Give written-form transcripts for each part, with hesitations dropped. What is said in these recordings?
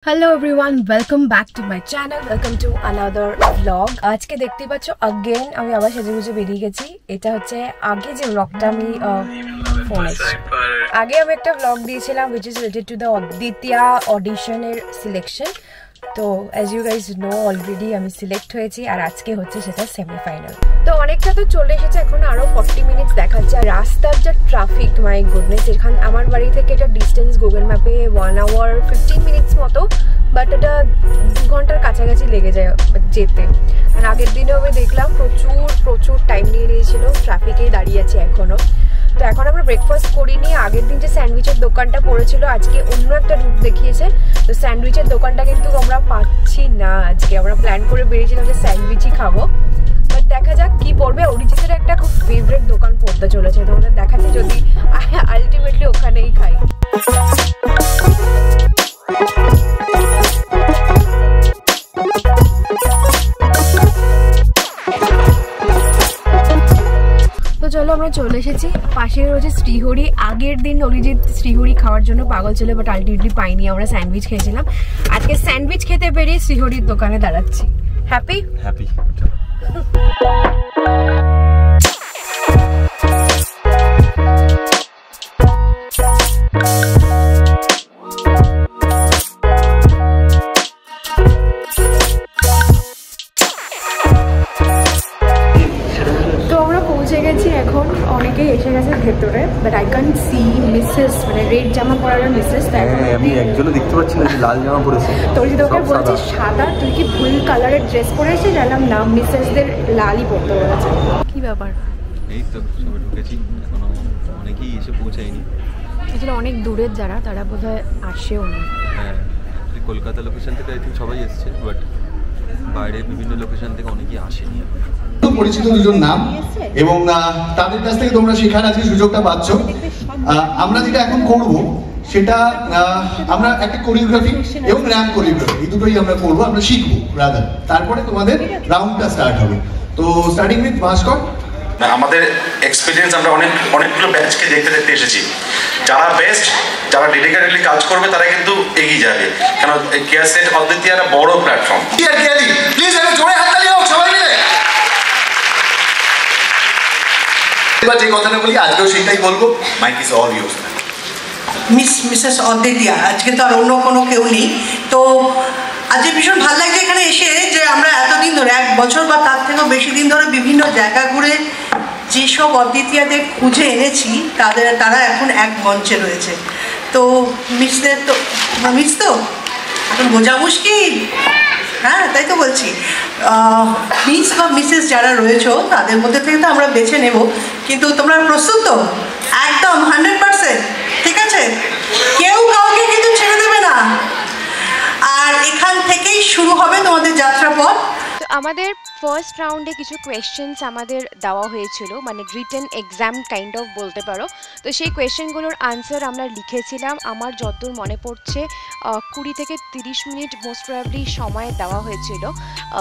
Hello everyone welcome back to my channel welcome to another vlog आज के देखते পাচ্ছ अगेन আমি আবার সেজেগুজে বেরিয়ে গেছি এটা হচ্ছে আগে যে ব্লগটা আমি ফোনে আগে আমি একটা ব্লগ দিয়েছিলাম which is related to the অদ্বিতীয়া অডিশনের selection তো as you guys know already আমি সিলেক্ট হয়েছি আর আজকে হচ্ছে সেটা সেমিফাইনাল তো অনেকটা তো চলে এসেছে এখন আরো 40 মিনিটস দেখাচ্ছে আর রাস্তার যে ট্রাফিক মাই গুডনেস এখান আমার বাড়ি থেকে এটা ডিসটেন্স গুগল ম্যাপে 1 আওয়ার 15 মিনিটস মতো বাট এটা 2 ঘন্টার কাছাকাছি লেগে যায় যেতে আর আগের দিনও আমি দেখলাম প্রচুর টাইম নিয়ে নিয়েছিল ট্রাফিকেই দাঁড়িয়ে আছে এখনো তো এখন আমরা ব্রেকফাস্ট করিনি আগের দিন যে স্যান্ডউইচের দোকানটা পড়েছিল আজকে অন্য একটা রুট দেখিয়েছে তো স্যান্ডউইচের দোকানটা কিন্তু আমরা পাচ্ছি না আজকে আমরা প্ল্যান করে বেরিয়েছিলাম যে স্যান্ডউইচই খাবো বাট দেখা যাক কি পড়বে অরিজিতের একটা খুব ফেভারিট দোকান পড়তে চলেছে তোমাদের দেখাচ্ছি যদি আলটিমেটলি ওখানেই খাই তো চলো আমরা চলে এসেছি পাশে রয়েছে শ্রীহরি আগের দিন অরিজিৎ শ্রীহরি খাওয়ার জন্য পাগল ছিল বাট আলটিমেটলি পাইনি আমরা স্যান্ডউইচ খেয়েছিলাম আজকে স্যান্ডউইচ খেতে বেরিয়ে শ্রীহরির দোকানে দাঁড়াচ্ছি হ্যাপি হ্যাপি এখন অনেকেই এসে গেছে ভেতরে but I can't see Mrs মানে রেড জামা পরার মিসেস তাই আমি একজনও দেখতে পাচ্ছি না যে লাল জামা পরেছে তোর যদি ওকে বলছে সাদা তুই কি ফুল কালারের ড্রেস পরে এসে জানলাম না মিসেসদের লালই পরতে বলেছে কি ব্যাপার এই তো সবে ঢুকেছি এখনো অনেকেই এসে পৌঁছায়নি আসলে অনেক দূরের যারা তারা বোধহয় আসেও না হ্যাঁ কলকাতা লোকেশন থেকে আই থিঙ্ক সবাই এসছে বাট বাইরের বিভিন্ন লোকেশন থেকে অনেকেই আসেনি পরিচিত দুজন নাম এবং তাদের কাছ থেকে তোমরা শেখার আজকে সুযোগটা পাচ্ছ আমরা যেটা এখন করব সেটা আমরা একটা কোরিওগ্রাফি এবং র্যাম্প কোরিওগ্রাফি এই দুটোই আমরা করবো আমরা শিখবো রাদার তারপরে তোমাদের রাউন্ডটা স্টার্ট হবে তো স্টার্টিং উইথ ভাস্কর আমাদের এক্সপিরিয়েন্স আমরা অনেকগুলো ব্যাচকে দেখতে এসেছি যারা বেস্ট যারা ডেডিকেটেডলি কাজ করবে তারা কিন্তু এগিয়ে যাবে কারণ কেয়ার সেট অদ্বিতীয় একটা বড় প্ল্যাটফর্ম প্লিজ একটা জোরে হাততালি হোক সবাই মিলে এবার যে কথাটা বলি আজকেও সেটাই বলবো mike is all use Mrs অদ্বিতীয়া আজকে তো আর অন্য কোনো কেউ নেই তো আজকে ভীষণ ভালো লাগছে এখানে এসে যে আমরা এতদিন ধরে 1 বছর বা তার থেকেও বেশি দিন ধরে বিভিন্ন জায়গা ঘুরে যেসব অদ্বিতীয়াদের খুঁজে এনেছি তারা এখন এক মঞ্চে রয়েছে তো মিসদের তো মিস তো এখন বোঝা মুশকিল হ্যাঁ তাই তো বলছি মিস বা মিসেস যারা রয়েছে তাদের মধ্যে থেকে তো আমরা বেছে নেব কিন্তু তোমরা প্রস্তুত তো একদম 100% ঠিক আছে কেউ কাউকে কিন্তু ছেড়ে দেবে না আর এখান থেকেই শুরু হবে তোমাদের যাত্রাপথ আমাদের ফার্স্ট রাউন্ডে কিছু কোয়েশ্চেন্স আমাদের দেওয়া হয়েছিল মানে রিটেন এক্সাম কাইন্ড অফ বলতে পারো তো সেই কোয়েশ্চেনগুলোর আনসার আমরা লিখেছিলাম আমার যতদূর মনে পড়ছে 20 থেকে 30 মিনিট মোস্ট প্রবাবলি সময় দেওয়া হয়েছিল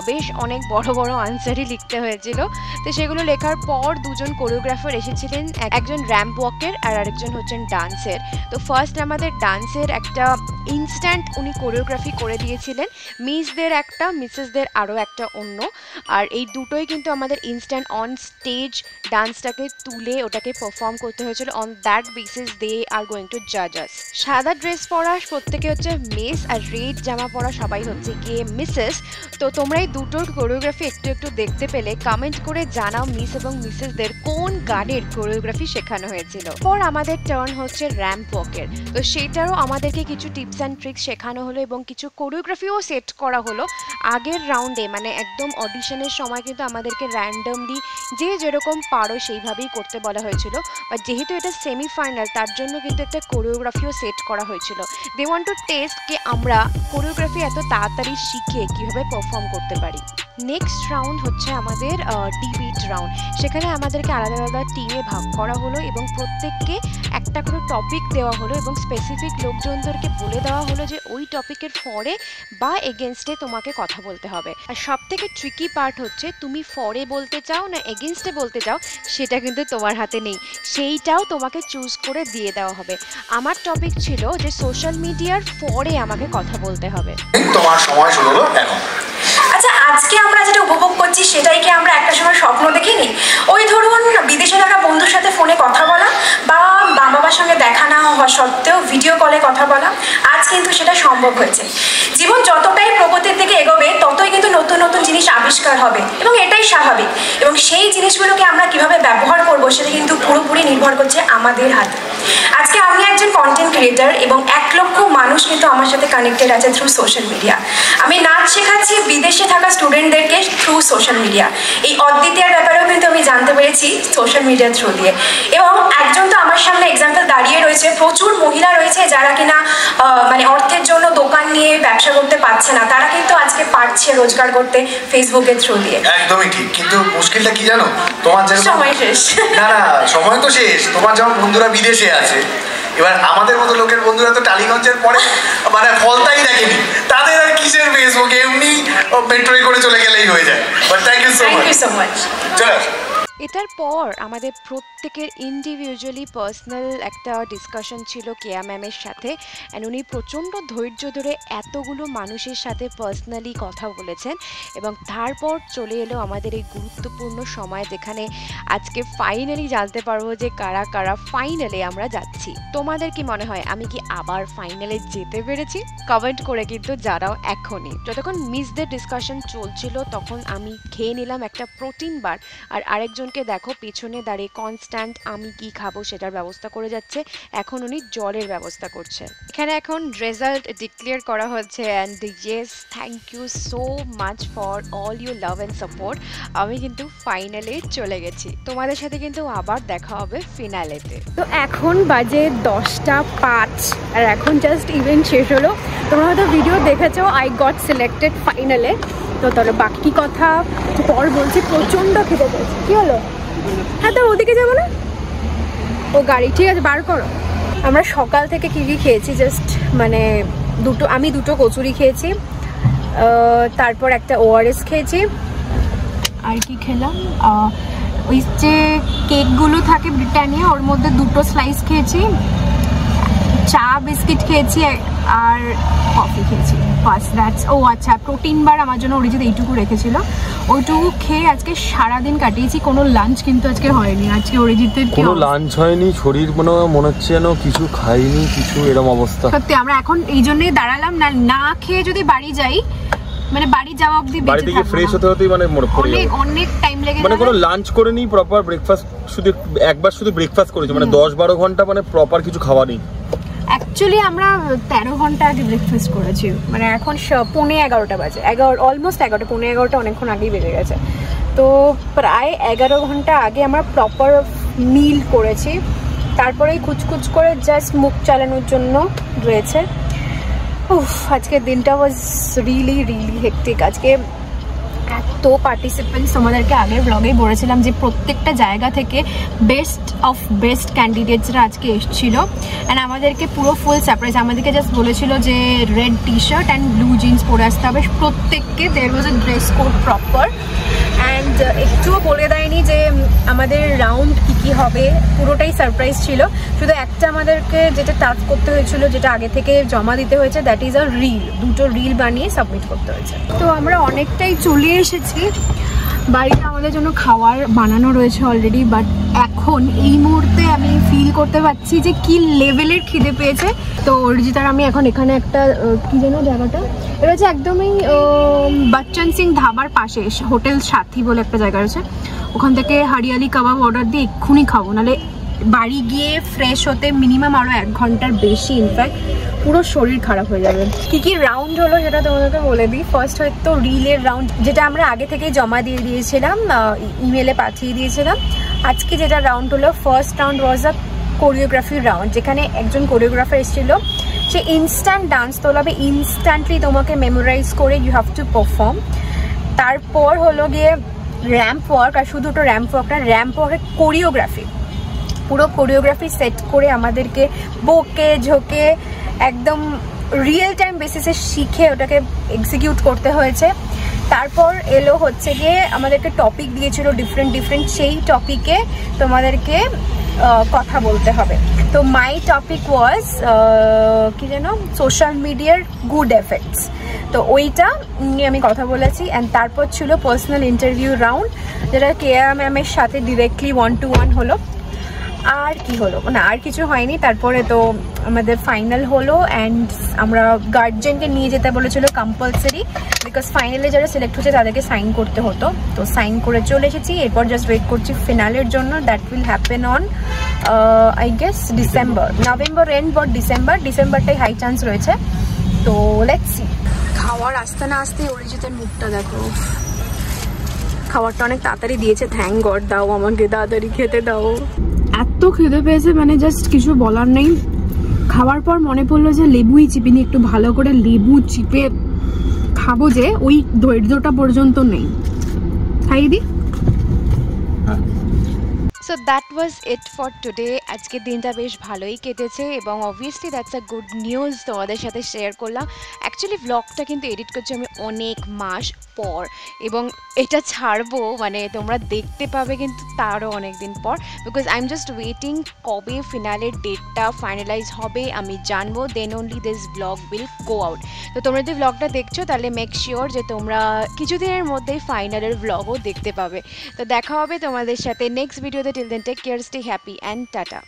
বেশ অনেক বড় আনসারই লিখতে হয়েছিল তো সেগুলো লেখার পর দুজন কোরিওগ্রাফার এসেছিলেন একজন র্যাম্প ওয়াকের আর আরেকজন হচ্ছেন ডান্সের তো ফার্স্ট আমাদের ডান্সের একটা ইনস্ট্যান্ট উনি কোরিওগ্রাফি করে দিয়েছিলেন মিসদের একটা মিসেসদের আরও একটা অন্য আর এই দুটোই কিন্তু আমাদের ইনস্ট্যান্ট অন স্টেজ ডান্সটাকে তুলে ওটাকে পারফর্ম করতে হয়েছিল on that basis they are going to জাজ আস সাদা ড্রেস পরা প্রত্যেকে হচ্ছে মিস আর রেড জামা পরা সবাই হচ্ছে গিয়ে মিসেস তো তোমরা এই দুটোর কোরিওগ্রাফি একটু দেখতে পেলে কমেন্ট করে জানাও মিস এবং মিসেসদের কোন গানের কোরিওগ্রাফি শেখানো হয়েছিল পর আমাদের টার্ন হচ্ছে র্যাম্প ওয়াকের তো সেটারও আমাদেরকে কিছু টিপস অ্যান্ড ট্রিক্স শেখানো হলো এবং কিছু কোরিওগ্রাফিও সেট করা হলো আগের রাউন্ডে মানে একদম অডিশনের সময় কিন্তু আমাদেরকে র্যান্ডমলি যে যেরকম পারো সেইভাবেই করতে বলা হয়েছিল বাট যেহেতু এটা সেমিফাইনাল তার জন্য কিন্তু একটা কোরিওগ্রাফিও সেট করা হয়েছিল দে ওয়ান্ট টু টেস্ট কে আমরা কোরিওগ্রাফি এত তাড়াতাড়ি শিখে কীভাবে পারফর্ম করতে পারি নেক্সট রাউন্ড হচ্ছে আমাদের ডিবেট রাউন্ড সেখানে আমাদেরকে আলাদা আলাদা টিমে ভাগ করা হলো এবং প্রত্যেককে একটা করে টপিক দেওয়া হলো এবং স্পেসিফিক লোকজনদেরকে বলে দেওয়া হলো যে ওই টপিকের ফরে বা এগেনস্টে তোমাকে কথা বলতে হবে আর সব থেকে ট্রিকি পার্ট পার্ট হচ্ছে তুমি ফরে বলতে চাও না এগেনস্টে বলতে চাও, সেটা কিন্তু তোমার হাতে নেই, সেইটাও তোমাকে চুজ করে দিয়ে দেওয়া হবে। আমার টপিক ছিল যে সোশ্যাল মিডিয়ার ফরে আমাকে কথা বলতে হবে। তোমার সময় শুরু হলো এখন। আচ্ছা, আজকে আমরা যেটা উপভোগ করছি সেটাই কি আমরা একটা সময় স্বপ্ন দেখিনি? ওই ধরুন বিদেশে থাকা বন্ধুর সাথে ফোনে কথা বলা বা মা বাবার সঙ্গে দেখা না হওয়া সত্ত্বেও ভিডিও কলে কথা বলা, আজ কিন্তু সেটা সম্ভব হয়েছে। জীবন যতটাই প্রগতির দিকে এগোবে ততই কিন্তু নতুন নতুন জিনিস আবিষ্কার হবে এবং এটাই স্বাভাবিক, এবং সেই জিনিসগুলোকে আমরা কিভাবে ব্যবহার করবো সেটা কিন্তু পুরোপুরি নির্ভর করছে আমাদের হাতে। আজকে আমি একজন কন্টেন্ট ক্রিয়েটার এবং 1 লক্ষ মানুষ কিন্তু আমার সাথে কানেক্টেড আছে থ্রু সোশ্যাল মিডিয়া। আমি নাচ শেখাচ্ছি বিদেশে থাকা স্টুডেন্টদেরকে থ্রু সোশ্যাল মিডিয়া। এই অদ্বিতীয়ার ব্যাপারেও কিন্তু আমি জানতে পেরেছি সোশ্যাল মিডিয়ার থ্রু দিয়ে। এবং একজন তো আমার সামনে এক্সাম্পল দাঁড়িয়ে রয়েছে, প্রচুর মহিলা রয়েছে যারা কিনা মানে অর্থের জন্য দোকান নিয়ে ব্যবসা করতে পারছে না, তারা কিন্তু আজকে পারছে রোজগার করতে ফেসবুকের থ্রু দিয়ে। একদমই ঠিক, কিন্তু মুশকিলটা কি জানো, তোমার যেন সময় শেষ। না না, সময় তো শেষ। তোমার যেমন বন্ধুরা বিদেশে আছে, এবার আমাদের মতো লোকের বন্ধুরা তো টালিগঞ্জের পরে মানে ফলতাই দেখেনি, তাদের আর কিসের ফেসবুক, এমনি মেট্রোয় করে চলে গেলেই হয়ে যায়। But thank you so much. চলো, এটার পর আমাদের প্রত্যেকের ইন্ডিভিজুয়ালি পার্সোনাল একটা ডিসকাশন ছিল কেয়া ম্যামের সাথে, অ্যান্ড উনি প্রচণ্ড ধৈর্য ধরে এতগুলো মানুষের সাথে পার্সোনালি কথা বলেছেন। এবং তারপর চলে এলো আমাদের এই গুরুত্বপূর্ণ সময়, যেখানে আজকে ফাইনালি জানতে পারবো যে কারা কারা ফাইনালে আমরা যাচ্ছি। তোমাদের কি মনে হয় আমি কি আবার ফাইনালে যেতে পেরেছি? কমেন্ট করে কিন্তু জানাও এখনই। যতক্ষণ মিসদের ডিসকাশন চলছিল তখন আমি খেয়ে নিলাম একটা প্রোটিন বার, আর আরেকজন দেখো পিছনে দাঁড়িয়ে কনস্ট্যান্ট আমি কি খাবো সেটার ব্যবস্থা করে যাচ্ছে। এখন উনি জলের ব্যবস্থা করছে। এখানে এখন রেজাল্ট ডিক্লেয়ার করা হচ্ছে, and yes, thank you so much for all your love and support. আমি কিন্তু ফাইনালে চলে গেছি। তোমাদের সাথে কিন্তু আবার দেখা হবে ফিনালেতে। তো এখন বাজে 10:05 আর এখন জাস্ট ইভেন্ট শেষ হলো। তোমরা হয়তো ভিডিও দেখেছো, আই গট সিলেক্টেড ফাইনালে। তো তাহলে বাকি কথা পর বলছি। প্রচণ্ড খেতে পেয়েছি। কী হলো? হ্যাঁ, তো ওদিকে যাবো না? ও গাড়ি, ঠিক আছে, বার করো। আমরা সকাল থেকে কী কী খেয়েছি জাস্ট মানে আমি দুটো কচুরি খেয়েছি, তারপর একটা ORS খেয়েছি, আর কি খেলাম ওই যে কেকগুলো থাকে ব্রিটানিয়া, ওর মধ্যে 2টো স্লাইস খেয়েছি, চা বিস্কিট খেয়েছি আর কফি খেয়েছি, বাস দ্যাটস। ও আচ্ছা, প্রোটিন বার আমার জন্য অরিজিৎ এইটুকু রেখেছিল, ওইটুকু খেয়ে আজকে সারাদিন কাটিয়েছি। কোনো লাঞ্চ কিন্তু আজকে হয়নি। আজকে অরিজিতের কোনো লাঞ্চ হয়নি, শরীর মনে হচ্ছে যেন কিছু খাইনি, কিছু এরকম অবস্থা। সত্যি আমরা এখন এই জন্যই দাঁড়ালাম, না খেয়ে যদি বাড়ি যাই, মানে বাড়ি যাওয়া অবধি বাড়ি থেকে ফ্রেশ হতে হতেই মানে অনেক টাইম লেগে মানে কোনো লাঞ্চ করে নি, প্রপার ব্রেকফাস্ট শুধু একবার শুধু ব্রেকফাস্ট করেছি, মানে 10-12 ঘন্টা মানে প্রপার কিছু খাওয়া নেই। অ্যাকচুয়ালি আমরা 13 ঘন্টা আগে ব্রেকফাস্ট করেছি, মানে এখন 11:15 বাজে, অলমোস্ট 11টা, 11:15 অনেকক্ষণ আগেই বেজে গেছে। তো প্রায় 11 ঘন্টা আগে আমরা প্রপার মিল করেছি, তারপরেই কুচকুচ করে জাস্ট মুখ চালানোর জন্য রয়েছে। আজকের দিনটা ওয়াজ রিয়েলি হেক্টিক। আজকে এত পার্টিসিপেন্টস, তোমাদেরকে আগের ব্লগেই বলেছিলাম যে প্রত্যেকটা জায়গা থেকে বেস্ট অফ বেস্ট ক্যান্ডিডেটসরা আজকে এসেছিল, অ্যান্ড আমাদেরকে পুরো ফুল সারপ্রাইজ। আমাদেরকে জাস্ট বলেছিল যে red t-shirt and blue jeans পরে আসতে হবে প্রত্যেককে। There was a dress code proper, and একটুও বলে দেয়নি যে আমাদের রাউন্ড কী হবে, পুরোটাই সারপ্রাইজ ছিল। শুধু একটা আমাদেরকে যেটা টাস্ক করতে হয়েছিল, যেটা আগে থেকে জমা দিতে হয়েছে, দ্যাট ইজ আ রিল। 2টো রিল বানিয়ে সাবমিট করতে হয়েছে। তো আমরা অনেকটাই চলে এসেছি। বাড়িতে আমাদের জন্য খাবার বানানো রয়েছে অলরেডি, বাট এখন এই মুহূর্তে আমি ফিল করতে পারছি যে কি লেভেলের খিদে পেয়েছে। তো অরিজিৎ আর আমি এখন এখানে একটা কি যেন জায়গাটা, এটা হচ্ছে একদমই বচ্চন সিং ধাবার পাশে হোটেল সাথী বলে একটা জায়গা রয়েছে, ওখান থেকে হরিয়ালি কাবাব অর্ডার দিয়ে এক্ষুনি খাবো, নাহলে বাড়ি গিয়ে ফ্রেশ হতে মিনিমাম আরও 1 ঘন্টার বেশি, ইনফ্যাক্ট পুরো শরীর খারাপ হয়ে যাবে। কি রাউন্ড হলো সেটা তোমাদেরকে বলে দিই। ফার্স্ট হয়তো রিলের রাউন্ড, যেটা আমরা আগে থেকেই জমা দিয়ে দিয়েছিলাম, ইমেলে পাঠিয়ে দিয়েছিলাম। আজকে যেটা রাউন্ড হলো, ফার্স্ট রাউন্ড ওয়াজ আ কোরিওগ্রাফি রাউন্ড, যেখানে একজন কোরিওগ্রাফার এসেছিল, সে ইনস্ট্যান্ট ডান্স তোলাবে, ইনস্ট্যান্টলি তোমাকে মেমোরাইজ করে ইউ হ্যাভ টু পারফর্ম। তারপর হলো গিয়ে র্যাম্প ওয়ার্ক, আর শুধু তো র্যাম্প ওয়ার্ক না, র্যাম্প ওয়ার্কের কোরিওগ্রাফি, পুরো কোরিওগ্রাফি সেট করে আমাদেরকে বকে ঝোঁকে একদম রিয়েল টাইম বেসিসে শিখে ওটাকে এক্সিকিউট করতে হয়েছে। তারপর এলো হচ্ছে গিয়ে আমাদেরকে টপিক দিয়েছিল ডিফারেন্ট সেই টপিকে তোমাদেরকে কথা বলতে হবে। তো মাই টপিক ওয়াজ কি যেন, সোশ্যাল মিডিয়ার গুড এফেক্টস। তো ওইটা নিয়ে আমি কথা বলেছি। অ্যান্ড তারপর ছিল পার্সোনাল ইন্টারভিউ রাউন্ড, যেটা কেয়া ম্যামের সাথে ডিরেক্টলি 1-to-1 হলো। আর কি হলো না, আর কিছু হয়নি। তারপরে তো আমাদের ফাইনাল হলো অ্যান্ড আমরা গার্জেনকে নিয়ে যেতে বলেছিল কম্পালসারি, বিকজ ফাইনালে যারা সিলেক্ট হচ্ছে তাদেরকে সাইন করতে হতো। তো সাইন করে চলে এসেছি, এরপর জাস্ট ওয়েট করছি ফিনালের জন্য। That will happen on I guess November end বা ডিসেম্বরটাই হাই চান্স রয়েছে। তো লেটস সি। খাওয়ার আসতে না আসতে অরিজিতের মুখটা দেখো। খাবারটা অনেক তাড়াতাড়ি দিয়েছে, থ্যাংক গড। দাও আমাকে তাড়াতাড়ি খেতে দাও। এত খিদে পেয়েছে মানে জাস্ট কিছু বলার নেই। খাওয়ার পর মনে পড়লো যে লেবুই চিপিনি, একটু ভালো করে লেবু চিপে খাবো, যে ওই ধৈর্যটা পর্যন্ত নেই। খাই দি। So that was it for today. আজকের দিনটা বেশ ভালোই কেটেছে এবং obviously that's a good news তোমাদের সাথে শেয়ার করলাম। অ্যাকচুয়ালি ব্লগটা কিন্তু এডিট করছি আমি অনেক মাস পর, এবং এটা ছাড়বো মানে তোমরা দেখতে পাবে কিন্তু তারও অনেক দিন পর, because I am just waiting কবে ফিনালের ডেটটা ফাইনালাইজ হবে আমি জানবো, then only this vlog will go out. তো তোমরা যদি ব্লগটা দেখছো তাহলে মেক শিওর যে তোমরা কিছুদিনের মধ্যেই ফাইনালের ব্লগও দেখতে পাবে। তো দেখা হবে তোমাদের সাথে নেক্সট ভিডিওতে। Till then, take care, stay happy and tata.